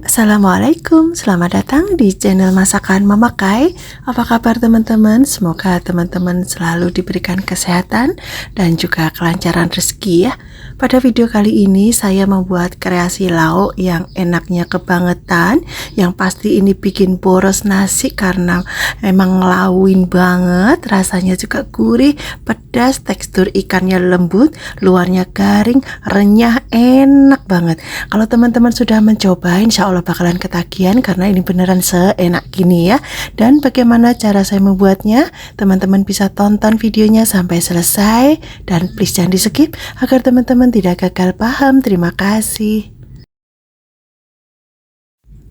Assalamualaikum, selamat datang di channel Masakan Mama Kai. Apa kabar teman-teman? Semoga teman-teman selalu diberikan kesehatan dan juga kelancaran rezeki ya. Pada video kali ini saya membuat kreasi lauk yang enaknya kebangetan, yang pasti ini bikin boros nasi karena emang ngelawin banget. Rasanya juga gurih, pedas, tekstur ikannya lembut, luarnya garing, renyah, enak banget. Kalau teman-teman sudah mencoba, insya Allah bakalan ketagihan karena ini beneran seenak gini ya. Dan bagaimana cara saya membuatnya, teman-teman bisa tonton videonya sampai selesai. Dan please jangan di skip agar teman-teman tidak gagal paham. Terima kasih.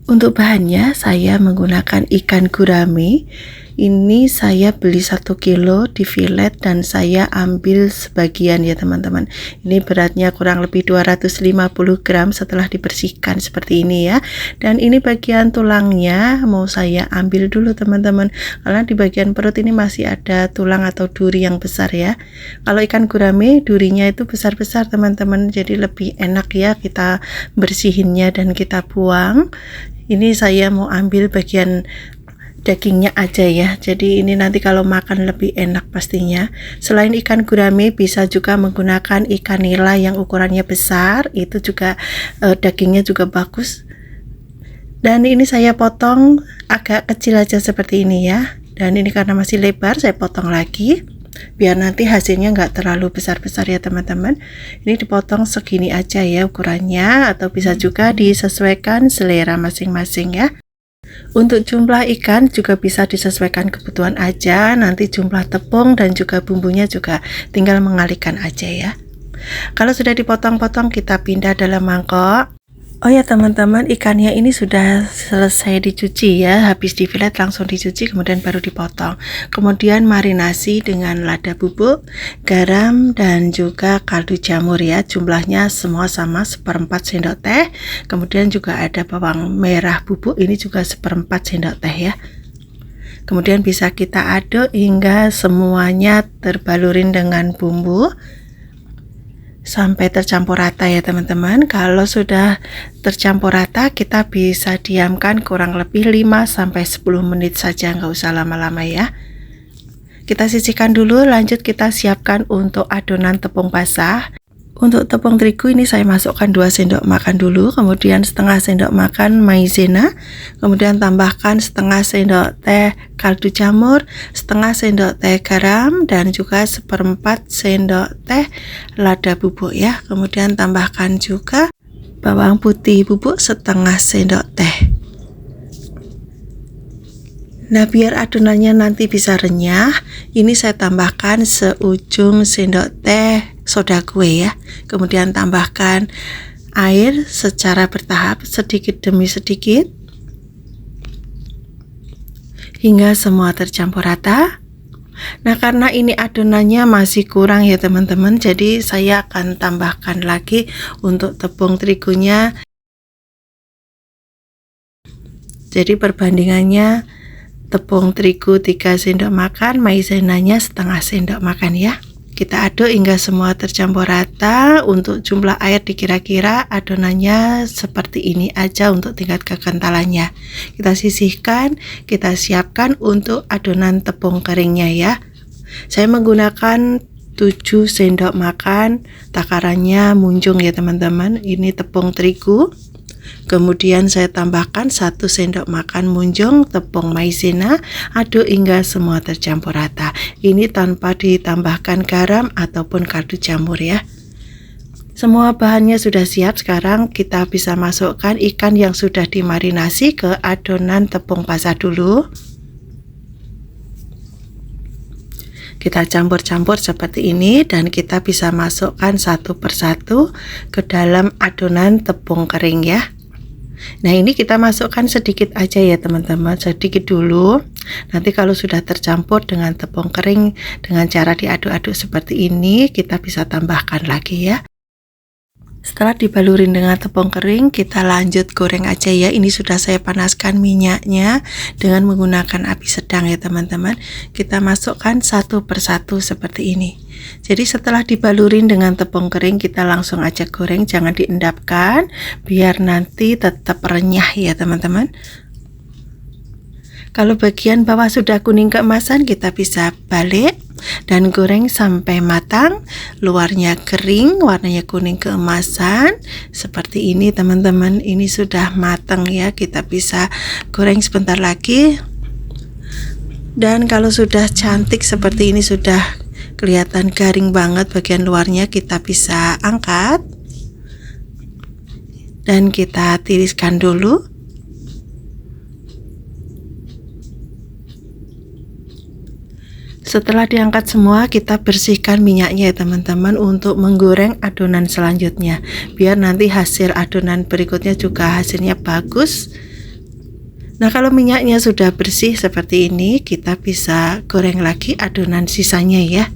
Untuk bahannya saya menggunakan ikan gurame. Ini saya beli 1 kilo di filet dan saya ambil sebagian ya teman-teman. Ini beratnya kurang lebih 250 gram setelah dibersihkan seperti ini ya. Dan ini bagian tulangnya mau saya ambil dulu teman-teman, karena di bagian perut ini masih ada tulang atau duri yang besar ya. Kalau ikan gurame durinya itu besar-besar teman-teman, jadi lebih enak ya kita bersihinnya dan kita buang. Ini saya mau ambil bagian dagingnya aja ya, jadi ini nanti kalau makan lebih enak pastinya. Selain ikan gurame bisa juga menggunakan ikan nila yang ukurannya besar, itu juga dagingnya juga bagus. Dan ini saya potong agak kecil aja seperti ini ya, dan ini karena masih lebar saya potong lagi biar nanti hasilnya nggak terlalu besar-besar ya teman-teman. Ini dipotong segini aja ya ukurannya, atau bisa juga disesuaikan selera masing-masing ya. Untuk jumlah ikan juga bisa disesuaikan kebutuhan aja, nanti jumlah tepung dan juga bumbunya juga tinggal mengalihkan aja ya. Kalau sudah dipotong-potong kita pindah dalam mangkok. Oh ya teman-teman, ikannya ini sudah selesai dicuci ya, habis di filet langsung dicuci kemudian baru dipotong. Kemudian marinasi dengan lada bubuk, garam dan juga kaldu jamur ya, jumlahnya semua sama 1/4 sendok teh. Kemudian juga ada bawang merah bubuk, ini juga 1/4 sendok teh ya. Kemudian bisa kita aduk hingga semuanya terbalurin dengan bumbu sampai tercampur rata ya teman-teman. Kalau sudah tercampur rata kita bisa diamkan kurang lebih 5-10 menit saja, nggak usah lama-lama ya. Kita sisihkan dulu, lanjut kita siapkan untuk adonan tepung basah. Untuk tepung terigu ini saya masukkan 2 sendok makan dulu, kemudian setengah sendok makan maizena, kemudian tambahkan setengah sendok teh kaldu jamur, setengah sendok teh garam, dan juga 1/4 sendok teh lada bubuk ya. Kemudian tambahkan juga bawang putih bubuk setengah sendok teh. Nah, biar adonannya nanti bisa renyah, ini saya tambahkan seujung sendok teh soda kue ya. Kemudian tambahkan air secara bertahap sedikit demi sedikit hingga semua tercampur rata. Nah, karena ini adonannya masih kurang ya teman-teman, jadi saya akan tambahkan lagi untuk tepung terigunya. Jadi perbandingannya tepung terigu 3 sendok makan, maizenanya setengah sendok makan ya. Kita aduk hingga semua tercampur rata. Untuk jumlah air dikira-kira adonannya seperti ini aja untuk tingkat kekentalannya. Kita sisihkan, kita siapkan untuk adonan tepung keringnya ya. Saya menggunakan 7 sendok makan, takarannya munjung ya teman-teman. Ini tepung terigu. Kemudian saya tambahkan 1 sendok makan munjung tepung maizena, aduk hingga semua tercampur rata. Ini tanpa ditambahkan garam ataupun kaldu jamur ya. Semua bahannya sudah siap, sekarang kita bisa masukkan ikan yang sudah dimarinasi ke adonan tepung basah dulu. Kita campur-campur seperti ini dan kita bisa masukkan satu persatu ke dalam adonan tepung kering ya. Nah, ini kita masukkan sedikit aja ya teman-teman, sedikit dulu. Nanti kalau sudah tercampur dengan tepung kering dengan cara diaduk-aduk seperti ini, kita bisa tambahkan lagi ya. Setelah dibalurin dengan tepung kering, kita lanjut goreng aja ya. Ini sudah saya panaskan minyaknya dengan menggunakan api sedang ya teman-teman. Kita masukkan satu persatu seperti ini. Jadi setelah dibalurin dengan tepung kering, kita langsung aja goreng, jangan diendapkan biar nanti tetap renyah ya teman-teman. Kalau bagian bawah sudah kuning keemasan, kita bisa balik dan goreng sampai matang. Luarnya kering, warnanya kuning keemasan seperti ini teman-teman. Ini sudah matang ya, kita bisa goreng sebentar lagi. Dan kalau sudah cantik seperti ini, sudah kelihatan garing banget bagian luarnya, kita bisa angkat dan kita tiriskan dulu. Setelah diangkat semua, kita bersihkan minyaknya ya teman-teman untuk menggoreng adonan selanjutnya, biar nanti hasil adonan berikutnya juga hasilnya bagus. Nah, kalau minyaknya sudah bersih seperti ini, kita bisa goreng lagi adonan sisanya ya.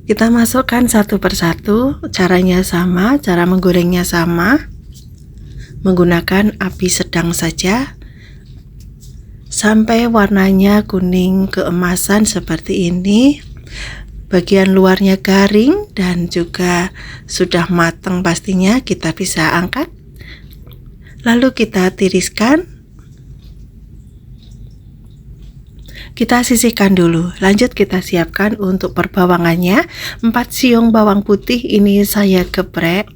Kita masukkan satu persatu, caranya sama, cara menggorengnya sama, menggunakan api sedang saja sampai warnanya kuning keemasan seperti ini. Bagian luarnya garing dan juga sudah matang pastinya, kita bisa angkat. Lalu kita tiriskan. Kita sisihkan dulu. Lanjut kita siapkan untuk perbawangannya. 4 siung bawang putih ini saya geprek.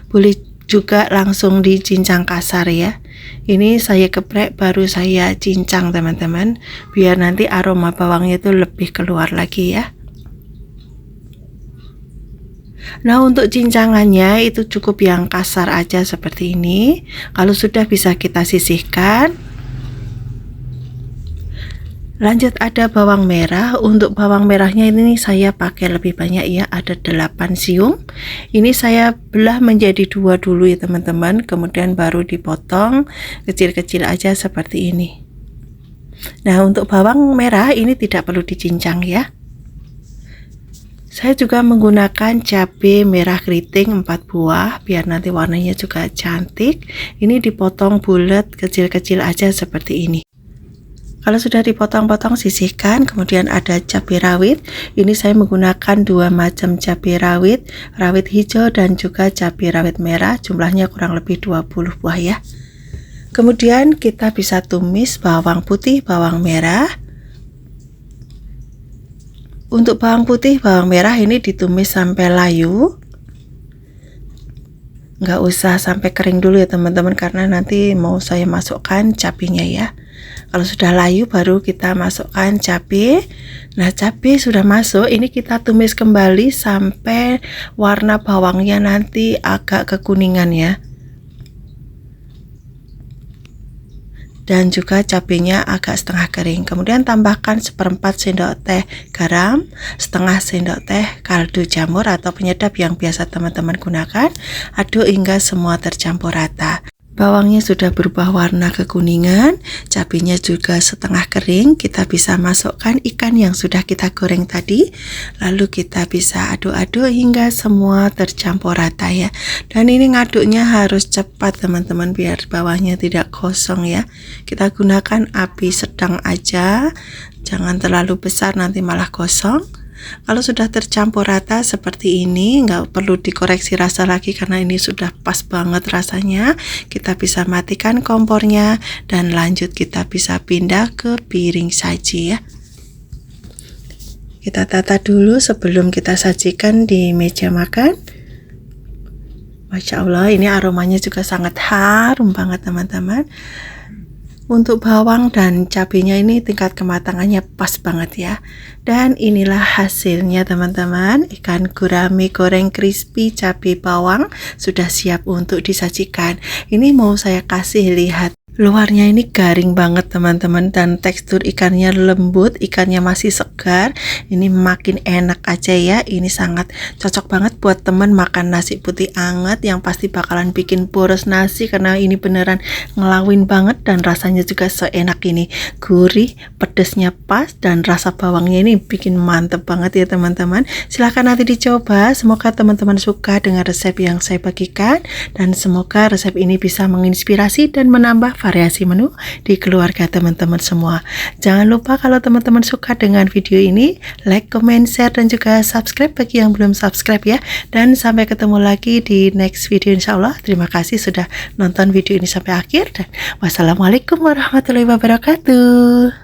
Boleh juga langsung dicincang kasar ya. Ini saya geprek baru saya cincang teman-teman, biar nanti aroma bawangnya itu lebih keluar lagi ya. Nah, untuk cincangannya itu cukup yang kasar aja seperti ini. Kalau sudah bisa kita sisihkan. Lanjut ada bawang merah. Untuk bawang merahnya ini saya pakai lebih banyak ya, ada 8 siung. Ini saya belah menjadi 2 dulu ya teman-teman, kemudian baru dipotong kecil-kecil aja seperti ini. Nah, untuk bawang merah ini tidak perlu dicincang ya. Saya juga menggunakan cabai merah keriting 4 buah biar nanti warnanya juga cantik. Ini dipotong bulat kecil-kecil aja seperti ini. Kalau sudah dipotong-potong, sisihkan. Kemudian ada cabai rawit. Ini saya menggunakan 2 macam cabai rawit, rawit hijau dan juga cabai rawit merah. Jumlahnya kurang lebih 20 buah ya. Kemudian kita bisa tumis bawang putih, bawang merah. Untuk bawang putih, bawang merah ini ditumis sampai layu. Nggak usah sampai kering dulu ya teman-teman, karena nanti mau saya masukkan cabenya ya. Kalau sudah layu baru kita masukkan cabai. Nah, cabai sudah masuk, ini kita tumis kembali sampai warna bawangnya nanti agak kekuningan ya. Dan juga cabenya agak setengah kering. Kemudian tambahkan 1/4 sendok teh garam, setengah sendok teh kaldu jamur atau penyedap yang biasa teman-teman gunakan. Aduk hingga semua tercampur rata. Bawangnya sudah berubah warna kekuningan, cabenya juga setengah kering. Kita bisa masukkan ikan yang sudah kita goreng tadi, lalu kita bisa aduk-aduk hingga semua tercampur rata ya. Dan ini ngaduknya harus cepat teman-teman, biar bawahnya tidak kosong ya. Kita gunakan api sedang aja, jangan terlalu besar nanti malah kosong. Kalau sudah tercampur rata seperti ini, nggak perlu dikoreksi rasa lagi karena ini sudah pas banget rasanya. Kita bisa matikan kompornya dan lanjut kita bisa pindah ke piring saji ya. Kita tata dulu sebelum kita sajikan di meja makan. Masya Allah, ini aromanya juga sangat harum banget teman-teman. Untuk bawang dan cabenya ini tingkat kematangannya pas banget ya. Dan inilah hasilnya teman-teman. Ikan gurame goreng crispy cabai bawang sudah siap untuk disajikan. Ini mau saya kasih lihat Luarnya ini garing banget teman-teman, dan tekstur ikannya lembut, ikannya masih segar. Ini makin enak aja ya. Ini sangat cocok banget buat temen makan nasi putih anget yang pasti bakalan bikin boros nasi, karena ini beneran ngelawin banget dan rasanya juga seenak ini. Gurih, pedesnya pas, dan rasa bawangnya ini bikin mantep banget ya teman-teman. Silahkan nanti dicoba. Semoga teman-teman suka dengan resep yang saya bagikan, dan semoga resep ini bisa menginspirasi dan menambah variasi menu di keluarga teman-teman semua. Jangan lupa kalau teman-teman suka dengan video ini, like, comment, share, dan juga subscribe bagi yang belum subscribe ya. Dan sampai ketemu lagi di next video insyaallah. Terima kasih sudah nonton video ini sampai akhir, dan wassalamualaikum warahmatullahi wabarakatuh.